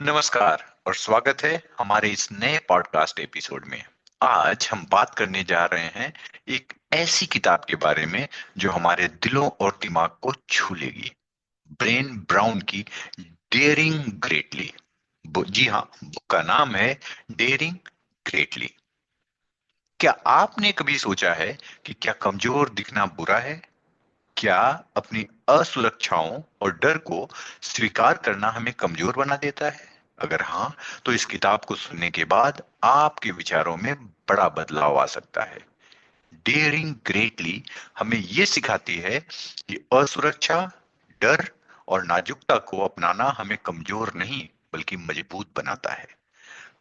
नमस्कार और स्वागत है हमारे इस नए पॉडकास्ट एपिसोड में। आज हम बात करने जा रहे हैं एक ऐसी किताब के बारे में जो हमारे दिलों और दिमाग को छू लेगी। ब्रेन ब्राउन की डेयरिंग ग्रेटली। जी हाँ, बुक का नाम है डेयरिंग ग्रेटली। क्या आपने कभी सोचा है कि क्या कमजोर दिखना बुरा है? क्या अपनी असुरक्षाओं और डर को स्वीकार करना हमें कमजोर बना देता है? अगर हाँ, तो इस किताब को सुनने के बाद आपके विचारों में बड़ा बदलाव आ सकता है। डेयरिंग ग्रेटली हमें यह सिखाती है कि असुरक्षा, डर और नाजुकता को अपनाना हमें कमजोर नहीं बल्कि मजबूत बनाता है।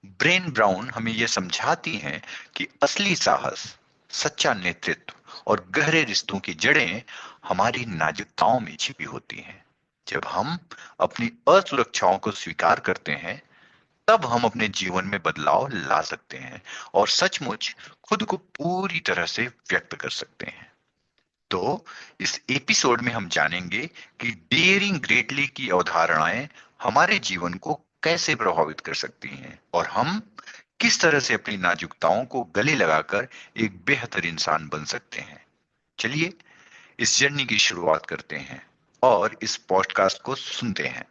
ब्रेन ब्राउन हमें यह समझाती हैं कि असली साहस, सच्चा नेतृत्व और गहरे रिश्तों की जड़ें हमारी नाजुकताओं में छिपी होती हैं। जब हम अपनी असुरक्षाओं को स्वीकार करते हैं, तब हम अपने जीवन में बदलाव ला सकते हैं और सचमुच खुद को पूरी तरह से व्यक्त कर सकते हैं। तो इस एपिसोड में हम जानेंगे कि डेयरिंग ग्रेटली की अवधारणाएं हमारे जीवन को कैसे प्रभावित कर सकती हैं और हम किस तरह से अपनी नाजुकताओं को गले लगाकर एक बेहतर इंसान बन सकते हैं। चलिए इस जर्नी की शुरुआत करते हैं और इस पॉडकास्ट को सुनते हैं।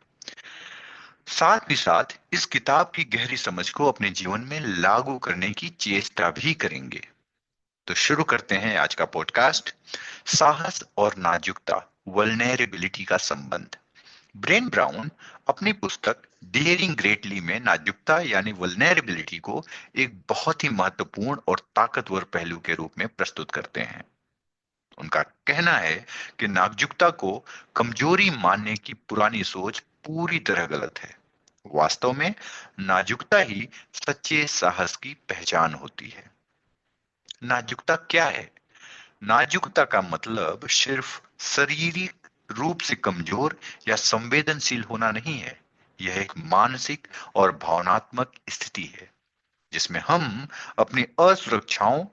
साथ ही साथ इस किताब की गहरी समझ को अपने जीवन में लागू करने की चेष्टा भी करेंगे। तो शुरू करते हैं आज का पॉडकास्ट। साहस और नाजुकता, वल्नरेबिलिटी का संबंध। ब्रेन ब्राउन अपनी पुस्तक डेयरिंग ग्रेटली में नाजुकता यानी वल्नरेबिलिटी को एक बहुत ही महत्वपूर्ण और ताकतवर पहलू के रूप में प्रस्तुत करते हैं। उनका कहना है कि नाजुकता को कमजोरी मानने की पुरानी सोच पूरी तरह गलत है। वास्तव में नाजुकता ही सच्चे साहस की पहचान होती है। नाजुकता क्या है? नाजुकता का मतलब सिर्फ शारीरिक रूप से कमजोर या संवेदनशील होना नहीं है। यह एक मानसिक और भावनात्मक स्थिति है जिसमें हम अपनी असुरक्षाओं,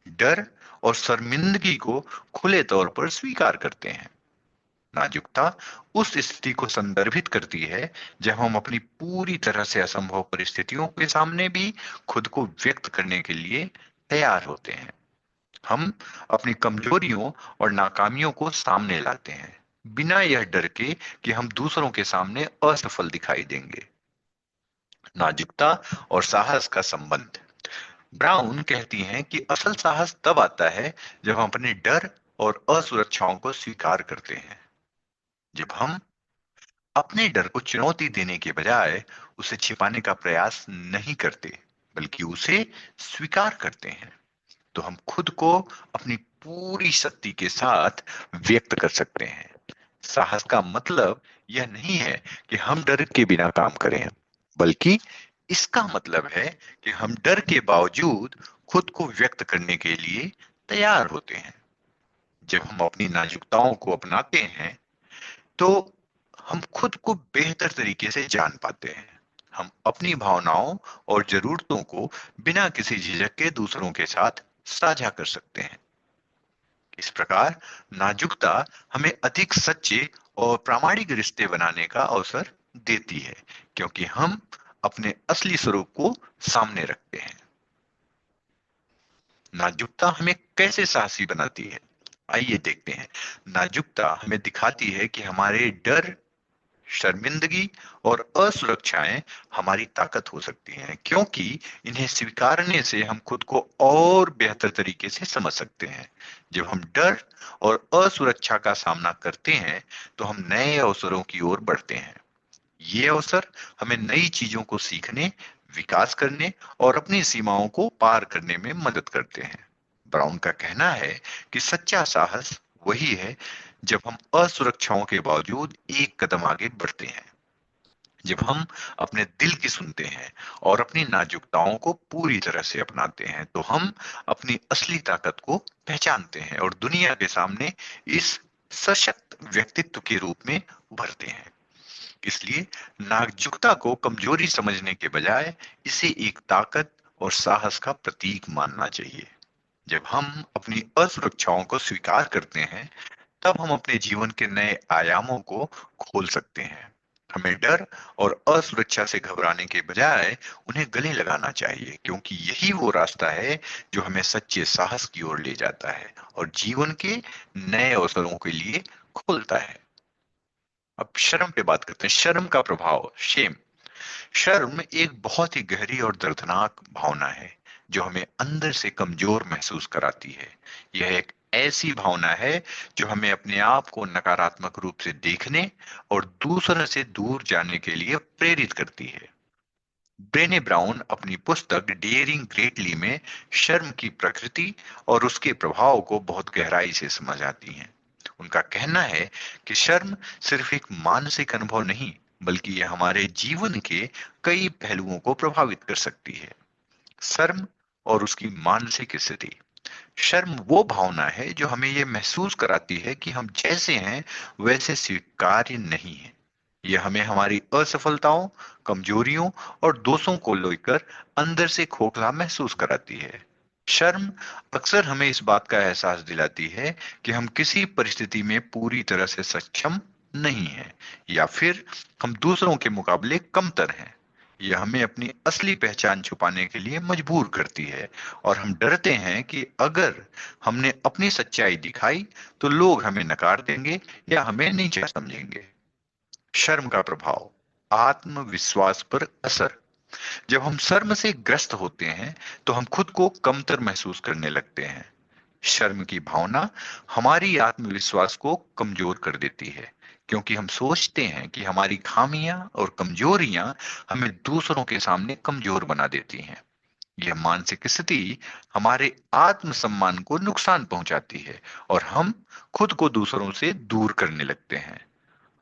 डर और शर्मिंदगी को खुले तौर पर स्वीकार करते हैं। नाजुकता उस स्थिति को संदर्भित करती है जब हम अपनी पूरी तरह से असंभव परिस्थितियों के सामने भी खुद को व्यक्त करने के लिए तैयार होते हैं। हम अपनी कमजोरियों और नाकामियों को सामने लाते हैं, बिना यह डर के कि हम दूसरों के सामने असफल दिखाई देंगे। नाजुकता और साहस का संबंध। ब्राउन कहती हैं कि असल साहस तब आता है जब हम अपने डर और असुरक्षाओं को स्वीकार करते हैं। जब हम अपने डर को चुनौती देने के बजाय उसे छिपाने का प्रयास नहीं करते, बल्कि उसे स्वीकार करते हैं, तो हम खुद को अपनी पूरी शक्ति के साथ व्यक्त कर सकते हैं। साहस का मतलब यह नहीं है कि हम डर के बिना काम करें, बल्कि इसका मतलब है कि हम डर के बावजूद खुद को व्यक्त करने के लिए तैयार होते हैं। जब हम अपनी नाजुकताओं को अपनाते हैं, तो हम खुद को बेहतर तरीके से जान पाते हैं। हम अपनी भावनाओं और जरूरतों को बिना किसी झिझक के दूसरों के साथ साझा कर सकते हैं। इस प्रकार नाजुकता हमें अधिक सच्चे और प्रामाणिक रिश्ते बनाने का अवसर देती है, क्योंकि हम अपने असली स्वरूप को सामने रखते हैं। नाजुकता हमें कैसे साहसी बनाती है? आइए देखते हैं। नाजुकता हमें दिखाती है कि हमारे डर, शर्मिंदगी और असुरक्षाएं हमारी ताकत हो सकती हैं, क्योंकि इन्हें स्वीकारने से हम खुद को और बेहतर तरीके से समझ सकते हैं। जब हम डर और असुरक्षा का सामना करते हैं, तो हम नए अवसरों की ओर बढ़ते हैं। ये अवसर हमें नई चीजों को सीखने, विकास करने और अपनी सीमाओं को पार करने में मदद करते हैं। ब्राउन का कहना है कि सच्चा साहस वही है जब हम असुरक्षाओं के बावजूद एक कदम आगे बढ़ते हैं। जब हम अपने दिल की सुनते हैं और अपनी नाजुकताओं को पूरी तरह से अपनाते हैं, तो हम अपनी असली ताकत को पहचानते हैं और दुनिया के सामने इस सशक्त व्यक्तित्व के रूप में उभरते हैं। इसलिए नाजुकता को कमजोरी समझने के बजाय इसे एक ताकत और साहस का प्रतीक मानना चाहिए। जब हम अपनी असुरक्षाओं को स्वीकार करते हैं, तब हम अपने जीवन के नए आयामों को खोल सकते हैं। हमें डर और असुरक्षा से घबराने के बजाय उन्हें गले लगाना चाहिए, क्योंकि यही वो रास्ता है जो हमें सच्चे साहस की ओर ले जाता है और जीवन के नए अवसरों के लिए खोलता है। अब शर्म पे बात करते हैं। शर्म का प्रभाव, शेम। शर्म एक बहुत ही गहरी और दर्दनाक भावना है जो हमें अंदर से कमजोर महसूस कराती है। यह एक ऐसी भावना है जो हमें अपने आप को नकारात्मक रूप से देखने और दूसरों से दूर जाने के लिए प्रेरित करती है। ब्रेने ब्राउन अपनी पुस्तक डेयरिंग ग्रेटली में शर्म की प्रकृति और उसके प्रभाव को बहुत गहराई से समझ आती हैं। उनका कहना है कि शर्म सिर्फ एक मानसिक अनुभव नहीं, बल्कि यह हमारे जीवन के कई पहलुओं को प्रभावित कर सकती है। शर्म और उसकी मानसिक स्थिति। शर्म वो भावना है जो हमें ये महसूस कराती है कि हम जैसे हैं वैसे स्वीकार्य नहीं हैं। यह हमें हमारी असफलताओं, कमजोरियों और दोषों को लेकर अंदर से खोखला महसूस कराती है। शर्म अक्सर हमें इस बात का एहसास दिलाती है कि हम किसी परिस्थिति में पूरी तरह से सक्षम नहीं हैं, या फिर हम दूसरों के मुकाबले कमतर हैं। यह हमें अपनी असली पहचान छुपाने के लिए मजबूर करती है और हम डरते हैं कि अगर हमने अपनी सच्चाई दिखाई तो लोग हमें नकार देंगे या हमें नीचा समझेंगे। शर्म का प्रभाव, आत्मविश्वास पर असर। जब हम शर्म से ग्रस्त होते हैं तो हम खुद को कमतर महसूस करने लगते हैं। शर्म की भावना हमारी आत्मविश्वास को कमजोर कर देती है, क्योंकि हम सोचते हैं कि हमारी खामियां और कमजोरियां हमें दूसरों के सामने कमजोर बना देती हैं। यह मानसिक स्थिति हमारे आत्मसम्मान को नुकसान पहुंचाती है और हम खुद को दूसरों से दूर करने लगते हैं।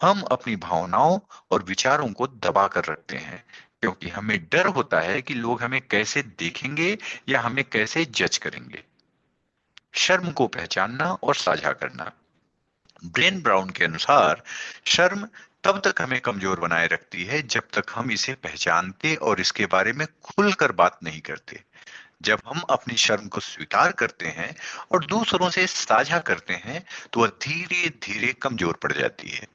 हम अपनी भावनाओं और विचारों को दबा कर रखते हैं, क्योंकि हमें डर होता है कि लोग हमें कैसे देखेंगे या हमें कैसे जज करेंगे। शर्म को पहचानना और साझा करना। ब्रेन ब्राउन के अनुसार शर्म तब तक हमें कमजोर बनाए रखती है जब तक हम इसे पहचानते और इसके बारे में खुलकर बात नहीं करते। जब हम अपनी शर्म को स्वीकार करते हैं और दूसरों से साझा करते हैं तो वह धीरे धीरे कमजोर पड़ जाती है।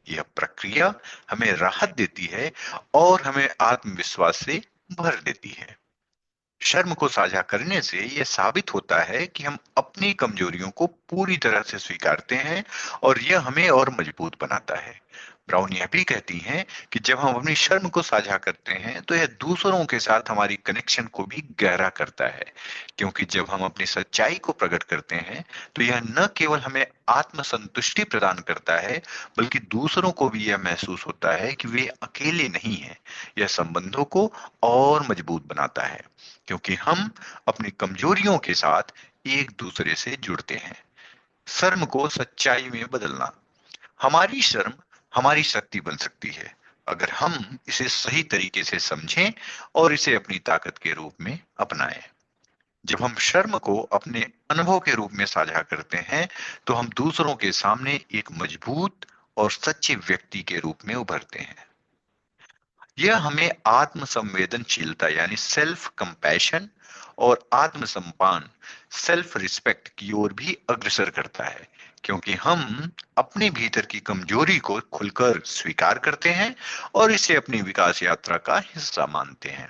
यह प्रक्रिया हमें राहत देती है और हमें आत्मविश्वास से भर देती है। शर्म को साझा करने से यह साबित होता है कि हम अपनी कमजोरियों को पूरी तरह से स्वीकारते हैं और यह हमें और मजबूत बनाता है। ब्राउन यह भी कहती हैं कि जब हम अपनी शर्म को साझा करते हैं तो यह दूसरों के साथ हमारी कनेक्शन को भी गहरा करता है, क्योंकि जब हम अपनी सच्चाई को प्रकट करते हैं तो यह न केवल हमें आत्मसंतुष्टि प्रदान करता है, बल्कि दूसरों को भी यह महसूस होता है कि वे अकेले नहीं हैं। यह संबंधों को और मजबूत बनाता है, क्योंकि हम अपनी कमजोरियों के साथ एक दूसरे से जुड़ते हैं। शर्म को सच्चाई में बदलना। हमारी शर्म हमारी शक्ति बन सकती है अगर हम इसे सही तरीके से समझें और इसे अपनी ताकत के रूप में अपनाएं। जब हम शर्म को अपने अनुभव के रूप में साझा करते हैं तो हम दूसरों के सामने एक मजबूत और सच्चे व्यक्ति के रूप में उभरते हैं। यह हमें आत्म संवेदनशीलता यानी सेल्फ कंपैशन और आत्मसम्मान, सेल्फ रिस्पेक्ट की ओर भी अग्रसर करता है, क्योंकि हम अपने भीतर की कमजोरी को खुलकर स्वीकार करते हैं और इसे अपनी विकास यात्रा का हिस्सा मानते हैं।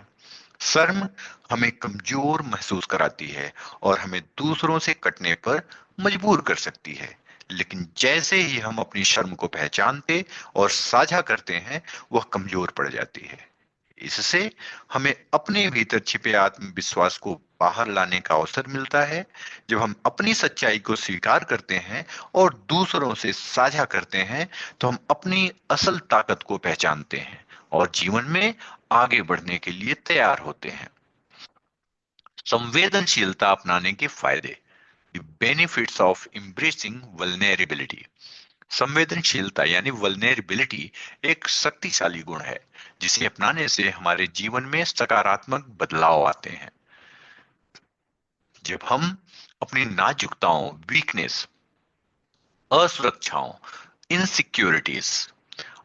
शर्म हमें कमजोर महसूस कराती है और हमें दूसरों से कटने पर मजबूर कर सकती है, लेकिन जैसे ही हम अपनी शर्म को पहचानते और साझा करते हैं वह कमजोर पड़ जाती है। इससे हमें अपने भीतर छिपे आत्मविश्वास को बाहर लाने का अवसर मिलता है। जब हम अपनी सच्चाई को स्वीकार करते हैं और दूसरों से साझा करते हैं तो हम अपनी असल ताकत को पहचानते हैं और जीवन में आगे बढ़ने के लिए तैयार होते हैं। संवेदनशीलता अपनाने के फायदे, बेनिफिट्स ऑफ एम्ब्रेसिंग वल्नरेबिलिटी। संवेदनशीलता यानी वल्नरेबिलिटी एक शक्तिशाली गुण है जिसे अपनाने से हमारे जीवन में सकारात्मक बदलाव आते हैं। जब हम अपनी नाजुकताओं, वीकनेस, असुरक्षाओं, इनसिक्योरिटीज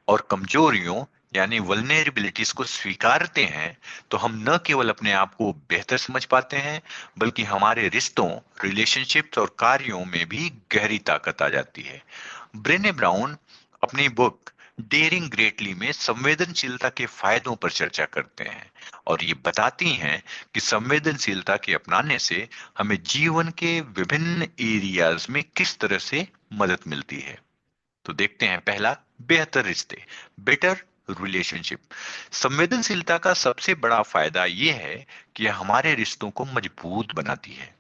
और कमजोरियों यानी वल्नरेबिलिटीज को स्वीकारते हैं तो हम न केवल अपने आप को बेहतर समझ पाते हैं, बल्कि हमारे रिश्तों, रिलेशनशिप्स और कार्यों में भी गहरी ताकत आ जाती है। ब्रेने ब्राउन अपनी बुक डेयरिंग ग्रेटली में संवेदनशीलता के फायदों पर चर्चा करते हैं और ये बताती हैं कि संवेदनशीलता के अपनाने से हमें जीवन के विभिन्न एरियाज में किस तरह से मदद मिलती है। तो देखते हैं पहला, बेहतर रिश्ते, बेटर रिलेशनशिप। संवेदनशीलता का सबसे बड़ा फायदा यह है कि यह हमारे रिश्तों को मजबूत बनाती है।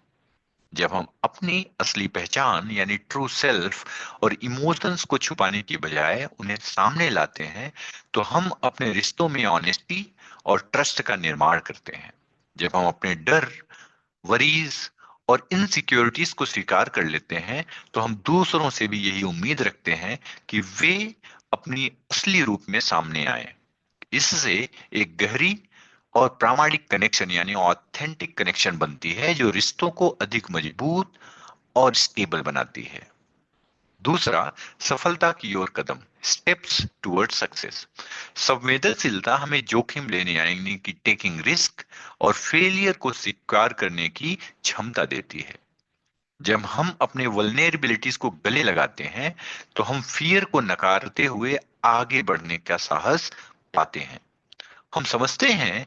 जब हम अपनी असली पहचान यानी ट्रू सेल्फ और इमोशंस को छुपाने की बजाय उन्हें सामने लाते हैं, तो हम अपने रिश्तों में ऑनेस्टी और ट्रस्ट का निर्माण करते हैं। जब हम अपने डर, वरीज और इनसिक्योरिटीज को स्वीकार कर लेते हैं, तो हम दूसरों से भी यही उम्मीद रखते हैं कि वे अपनी असली रूप में सामने आए। इससे एक गहरी और प्रामाणिक कनेक्शन यानी ऑथेंटिक कनेक्शन बनती है, जो रिश्तों को अधिक मजबूत और स्टेबल बनाती है। दूसरा, सफलता की ओर कदम, स्टेप्स टुवर्ड सक्सेस। संवेदनशीलता हमें जोखिम लेने यानी कि टेकिंग रिस्क और फेलियर को स्वीकार करने की क्षमता देती है। जब हम अपने वल्नेरेबिलिटीज को गले लगाते हैं, तो हम फियर को नकारते हुए आगे बढ़ने का साहस पाते हैं। हम समझते हैं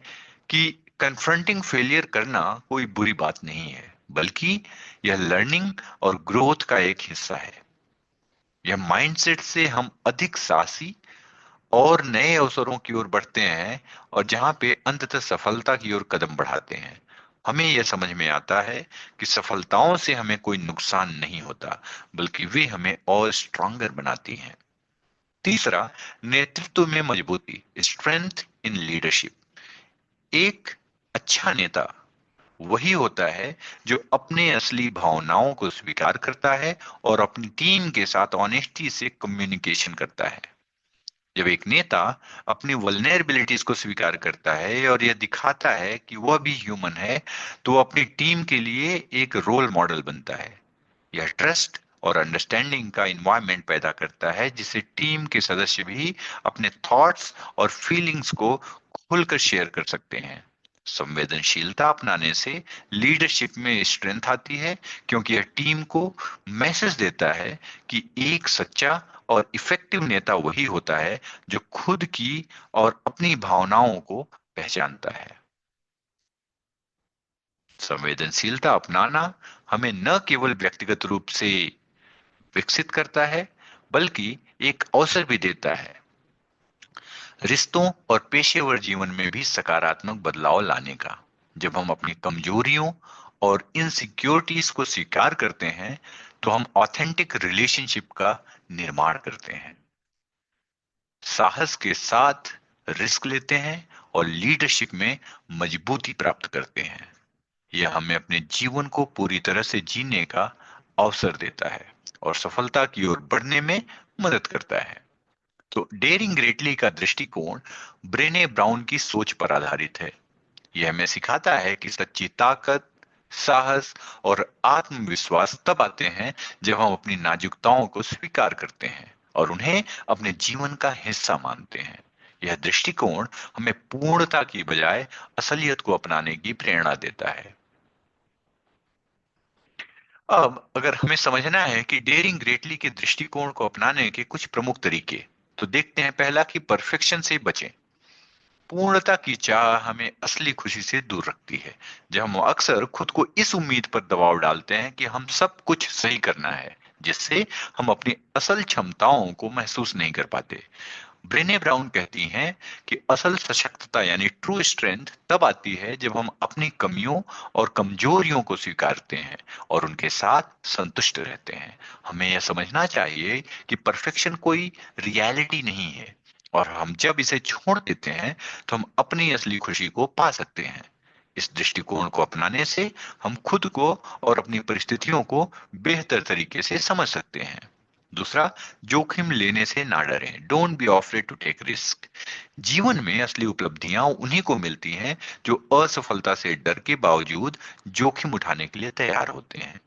कि कन्फ्रंटिंग फेलियर करना कोई बुरी बात नहीं है, बल्कि यह लर्निंग और ग्रोथ का एक हिस्सा है। यह माइंडसेट से हम अधिक साहसी और नए अवसरों की ओर बढ़ते हैं और जहां पे अंततः सफलता की ओर कदम बढ़ाते हैं। हमें यह समझ में आता है कि सफलताओं से हमें कोई नुकसान नहीं होता, बल्कि वे हमें और स्ट्रांगर बनाती हैं। तीसरा, नेतृत्व में मजबूती, स्ट्रेंथ इन लीडरशिप। एक अच्छा नेता वही होता है जो अपने असली भावनाओं को स्वीकार करता है और अपनी टीम के साथ ऑनेस्टी से कम्युनिकेशन करता है। जब एक नेता अपनी वल्नरेबिलिटीज को स्वीकार करता है और यह दिखाता है कि वह भी ह्यूमन है, तो वो अपनी टीम के लिए एक रोल मॉडल बनता है। यह ट्रस्ट और अंडरस्टैंडिंग का इन्वायरमेंट पैदा करता है, जिससे टीम के सदस्य भी अपने थॉट्स और फीलिंग्स को खुलकर शेयर कर सकते हैं। संवेदनशीलता अपनाने से लीडरशिप में स्ट्रेंथ आती है, क्योंकि यह टीम को मैसेज देता है कि एक सच्चा और इफेक्टिव नेता वही होता है जो खुद की और अपनी भावनाओं को पहचानता है। संवेदनशीलता अपनाना हमें न केवल व्यक्तिगत रूप से विकसित करता है, बल्कि एक अवसर भी देता है रिश्तों और पेशेवर जीवन में भी सकारात्मक बदलाव लाने का। जब हम अपनी कमजोरियों और इनसिक्योरिटीज को स्वीकार करते हैं, तो हम ऑथेंटिक रिलेशनशिप का निर्माण करते हैं, साहस के साथ रिस्क लेते हैं और लीडरशिप में मजबूती प्राप्त करते हैं। यह हमें अपने जीवन को पूरी तरह से जीने का अवसर देता है और सफलता की ओर बढ़ने में मदद करता है। तो डेयरिंग ग्रेटली का दृष्टिकोण ब्रेने ब्राउन की सोच पर आधारित है। यह हमें सिखाता है कि सच्ची ताकत, साहस और आत्मविश्वास तब आते हैं जब हम अपनी नाजुकताओं को स्वीकार करते हैं और उन्हें अपने जीवन का हिस्सा मानते हैं। यह दृष्टिकोण हमें पूर्णता की बजाय असलियत को अपनाने की प्रेरणा देता है। अब अगर हमें समझना है कि डेयरिंग ग्रेटली के दृष्टिकोण को अपनाने के कुछ प्रमुख तरीके, तो देखते हैं पहला कि परफेक्शन से बचें। पूर्णता की चाह हमें असली खुशी से दूर रखती है। जब हम अक्सर खुद को इस उम्मीद पर दबाव डालते हैं कि हम सब कुछ सही करना है, जिससे हम अपनी असल क्षमताओं को महसूस नहीं कर पाते। ब्रेने ब्राउन कहती हैं कि असल सशक्तता यानी ट्रू स्ट्रेंथ तब आती है जब हम अपनी कमियों और कमजोरियों को स्वीकारते हैं और उनके साथ संतुष्ट रहते हैं। हमें यह समझना चाहिए कि परफेक्शन कोई रियलिटी नहीं है और हम जब इसे छोड़ देते हैं, तो हम अपनी असली खुशी को पा सकते हैं। इस दृष्टिकोण को अपनाने से हम खुद को और अपनी परिस्थितियों को बेहतर तरीके से समझ सकते हैं। दूसरा, जोखिम लेने से ना डरें, don't be afraid to take risk. जीवन में असली उपलब्धियां उन्हीं को मिलती हैं जो असफलता से डर के बावजूद जोखिम उठाने के लिए तैयार होते हैं।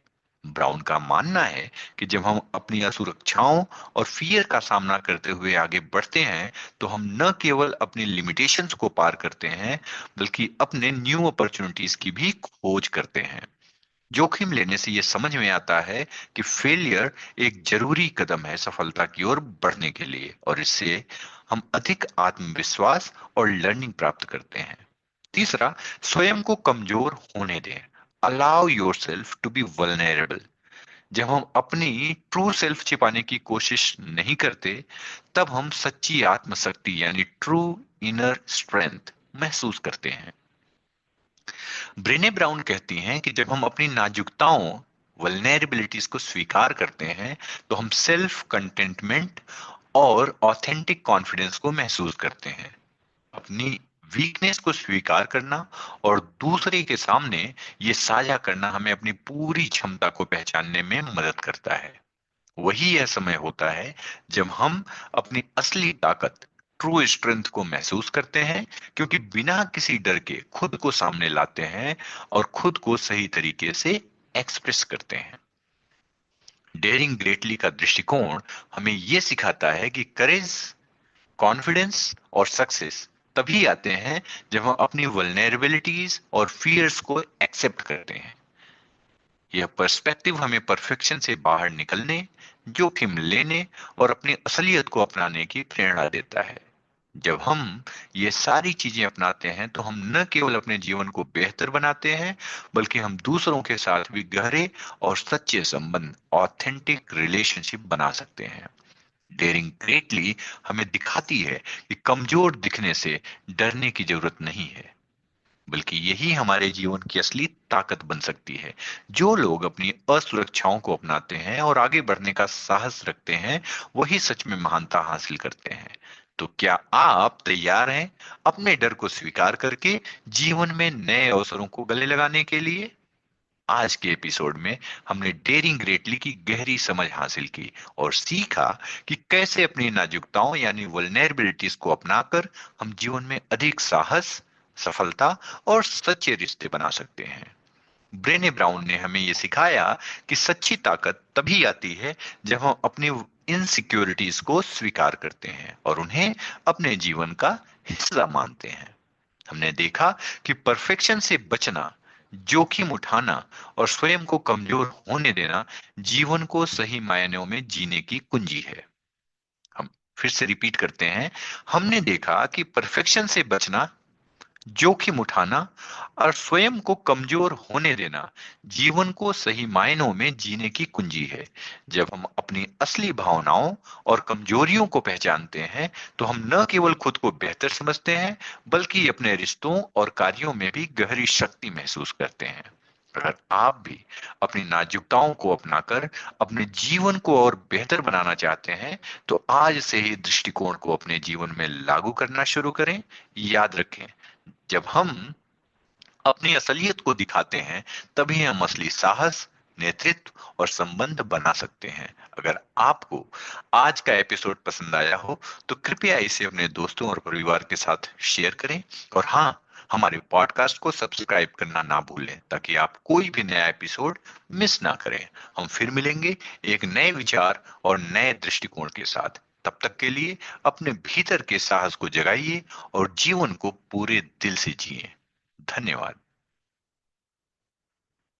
ब्राउन का मानना है कि जब हम अपनी असुरक्षाओं और फियर का सामना करते हुए आगे बढ़ते हैं, तो हम न केवल अपनी लिमिटेशंस को पार करते हैं, बल्कि अपने न्यू अपॉर्चुनिटीज की भी खोज करते हैं। जोखिम लेने से ये समझ में आता है कि फेलियर एक जरूरी कदम है सफलता की ओर बढ़ने के लिए, और इससे हम अधिक आत्मविश्वास और लर्निंग प्राप्त करते हैं। तीसरा, स्वयं को कमजोर होने दें। Allow yourself to be vulnerable. जब हम अपनी ट्रू सेल्फ छिपाने की कोशिश नहीं करते, तब हम सच्ची आत्मशक्ति यानी ट्रू इनर स्ट्रेंथ महसूस करते हैं। ब्रेने ब्राउन कहती हैं कि जब हम अपनी नाजुकताओं वल्नरेबिलिटीज को स्वीकार करते हैं, तो हम सेल्फ कंटेंटमेंट और ऑथेंटिक कॉन्फिडेंस को महसूस करते हैं। अपनी वीकनेस को स्वीकार करना और दूसरे के सामने ये साझा करना हमें अपनी पूरी क्षमता को पहचानने में मदद करता है। वही यह समय होता है जब हम अपनी असली ताकत ट्रू स्ट्रेंथ को महसूस करते हैं, क्योंकि बिना किसी डर के खुद को सामने लाते हैं और खुद को सही तरीके से एक्सप्रेस करते हैं। डेयरिंग ग्रेटली का दृष्टिकोण हमें यह सिखाता है कि करेज, कॉन्फिडेंस और सक्सेस तभी आते हैं जब हम अपनी वल्नरेबिलिटीज और फियर्स को एक्सेप्ट करते हैं। यह पर्सपेक्टिव हमें परफेक्शन से बाहर निकलने, जोखिम लेने और अपनी असलियत को अपनाने की प्रेरणा देता है। जब हम ये सारी चीजें अपनाते हैं, तो हम न केवल अपने जीवन को बेहतर बनाते हैं, बल्कि हम दूसरों के साथ भी गहरे और सच्चे संबंध, ऑथेंटिक रिलेशनशिप बना सकते हैं। डेयरिंग ग्रेटली हमें दिखाती है कि कमजोर दिखने से डरने की जरूरत नहीं है, बल्कि यही हमारे जीवन की असली ताकत बन सकती है। जो लोग अपनी असुरक्षाओं को अपनाते हैं और आगे बढ़ने का साहस रखते हैं, वही सच में महानता हासिल करते हैं। तो क्या आप तैयार हैं अपने डर को स्वीकार करके जीवन में नए अवसरों को गले लगाने के लिए? आज के एपिसोड में हमने डेयरिंग ग्रेटली की गहरी समझ हासिल की और सीखा कि कैसे अपनी नाजुकताओं यानी वल्नरेबिलिटीज को अपनाकर हम जीवन में अधिक साहस, सफलता और सच्चे रिश्ते बना सकते हैं। ब्रेने ब्राउन ने हमें यह सिखाया कि सच्ची ताकत तभी आती है जब हम अपनी इनसिक्योरिटीज को स्वीकार करते हैं और उन्हें अपने जीवन का हिस्सा मानते हैं। हमने देखा कि परफेक्शन से बचना, जोखिम उठाना और स्वयं को कमजोर होने देना जीवन को सही मायनों में जीने की कुंजी है। हम फिर से रिपीट करते हैं। हमने देखा कि परफेक्शन से बचना, जोखिम उठाना और स्वयं को कमजोर होने देना जीवन को सही मायनों में जीने की कुंजी है। जब हम अपनी असली भावनाओं और कमजोरियों को पहचानते हैं, तो हम न केवल खुद को बेहतर समझते हैं, बल्कि अपने रिश्तों और कार्यों में भी गहरी शक्ति महसूस करते हैं। अगर आप भी अपनी नाजुकताओं को अपनाकर अपने जीवन को और बेहतर बनाना चाहते हैं, तो आज से ही दृष्टिकोण को अपने जीवन में लागू करना शुरू करें। याद रखें, जब हम अपनी असलियत को दिखाते हैं, तभी हम असली साहस, नेतृत्व और संबंध बना सकते हैं। अगर आपको आज का एपिसोड पसंद आया हो, तो कृपया इसे अपने दोस्तों और परिवार के साथ शेयर करें। और हाँ, हमारे पॉडकास्ट को सब्सक्राइब करना ना भूलें, ताकि आप कोई भी नया एपिसोड मिस ना करें। हम फिर मिलेंगे एक नए विचार और नए दृष्टिकोण के साथ। तब तक के लिए अपने भीतर के साहस को जगाइए और जीवन को पूरे दिल से जिए। धन्यवाद।